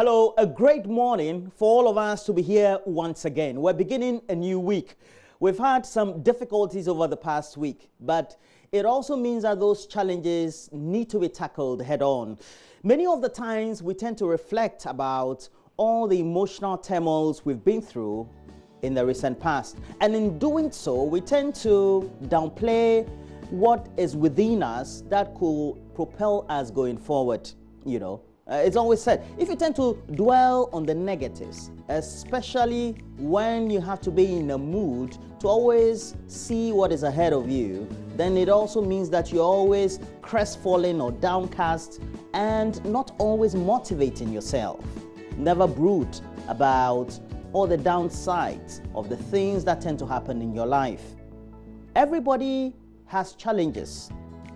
Hello, a great morning for all of us to be here once again. We're beginning a new week. We've had some difficulties over the past week, but it also means that those challenges need to be tackled head on. Many of the times we tend to reflect about all the emotional turmoils we've been through in the recent past. And in doing so, we tend to downplay what is within us that could propel us going forward, It's always said, if you tend to dwell on the negatives, especially when you have to be in a mood to always see what is ahead of you, then it also means that you're always crestfallen or downcast and not always motivating yourself. Never brood about all the downsides of the things that tend to happen in your life. Everybody has challenges.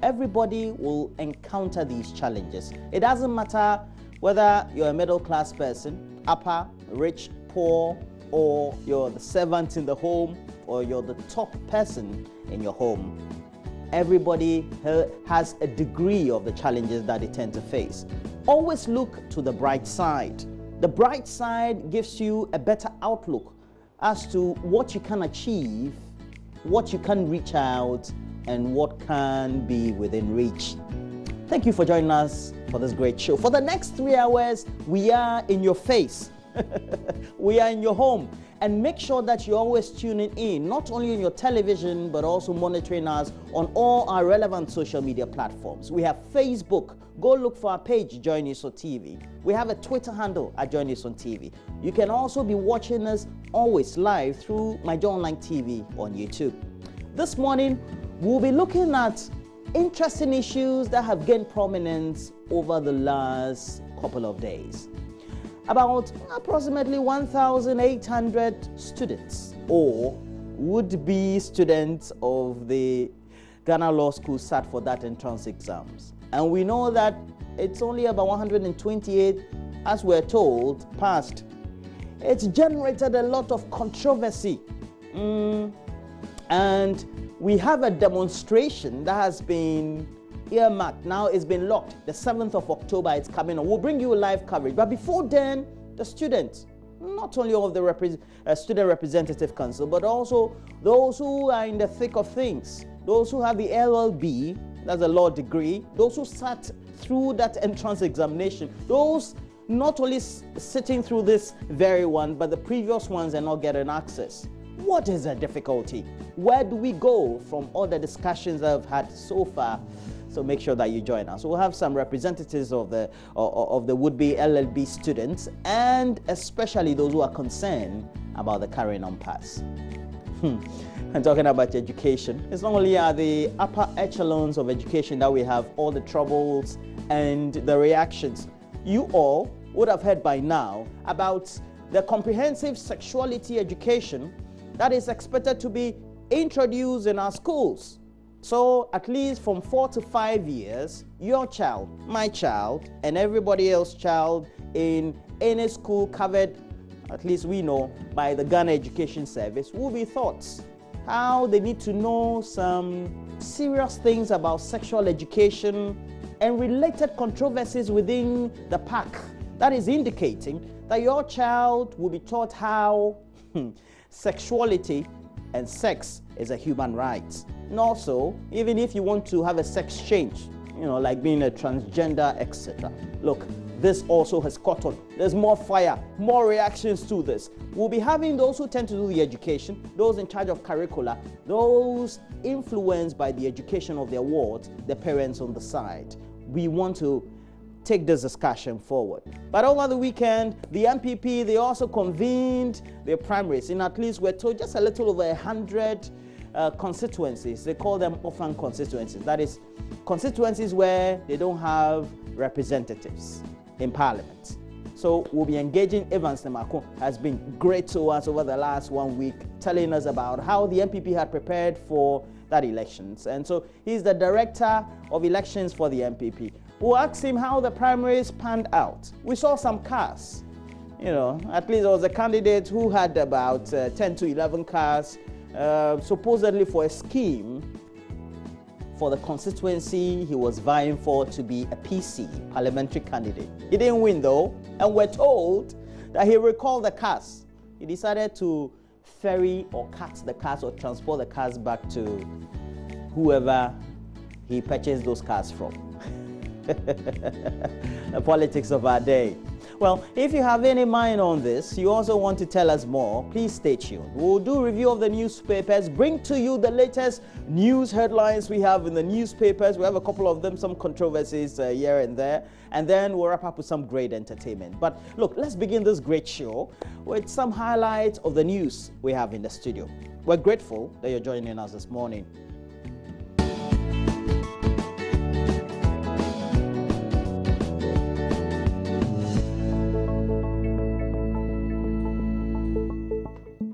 Everybody will encounter these challenges. It doesn't matter whether you're a middle-class person, upper, rich, poor, or you're the servant in the home, or you're the top person in your home. Everybody has a degree of the challenges that they tend to face. Always look to the bright side. The bright side gives you a better outlook as to what you can achieve, what you can reach out, and what can be within reach. Thank you for joining us for this great show. For the next 3 hours, we are in your face. We are in your home. And make sure that you're always tuning in, not only on your television, but also monitoring us on all our relevant social media platforms. We have Facebook. Go look for our page, JoyNews on TV. We have a Twitter handle at JoyNews on TV. You can also be watching us always live through my Joy Online TV on YouTube. This morning, we'll be looking at interesting issues that have gained prominence over the last couple of days. About approximately 1,800 students or would-be students of the Ghana Law School sat for that entrance exams. And we know that it's only about 128, as we're told, passed. It's generated a lot of controversy. And we have a demonstration that has been earmarked. Now it's been locked. The 7th of October, it's coming on. We'll bring you live coverage. But before then, the students, not only of the Student Representative Council, but also those who are in the thick of things, those who have the LLB, that's a law degree, those who sat through that entrance examination, those not only sitting through this very one, but the previous ones are not getting access. What is the difficulty? Where do we go from all the discussions I've had so far? So make sure that you join us. We'll have some representatives of the would-be LLB students, and especially those who are concerned about the carrying on pass. And talking about education, it's not only at the upper echelons of education that we have all the troubles and the reactions. You all would have heard by now about the comprehensive sexuality education that is expected to be introduced in our schools. So at least from 4 to 5 years, your child, my child, and everybody else's child in any school covered, at least we know, by the Ghana Education Service, will be taught how they need to know some serious things about sexual education and related controversies within the pack. That is indicating that your child will be taught how sexuality and sex is a human right. And also, even if you want to have a sex change, like being a transgender, etc. Look, this also has caught on. There's more fire, more reactions to this. We'll be having those who tend to do the education, those in charge of curricula, those influenced by the education of their wards, the parents on the side. We want to take this discussion forward. But over the weekend, the MPP, they also convened their primaries in, at least we're told, just a little over 100 constituencies. They call them orphan constituencies. That is, constituencies where they don't have representatives in parliament. So we'll be engaging. Evans Nemako has been great to us over the last 1 week, telling us about how the MPP had prepared for that elections. And so he's the director of elections for the MPP. We'll ask him how the primaries panned out. We saw some cars. At least there was a candidate who had about 10 to 11 cars, supposedly for a scheme for the constituency he was vying for to be a PC, parliamentary candidate. He didn't win though, and we're told that he recalled the cars. He decided to ferry or cut the cars or transport the cars back to whoever he purchased those cars from. The politics of our day. Well, if you have any mind on this, you also want to tell us more, please stay tuned. We'll do a review of the newspapers, bring to you the latest news headlines we have in the newspapers. We have a couple of them, some controversies here and there, and then we'll wrap up with some great entertainment. But look, let's begin this great show with some highlights of the news we have in the studio. We're grateful that you're joining us this morning.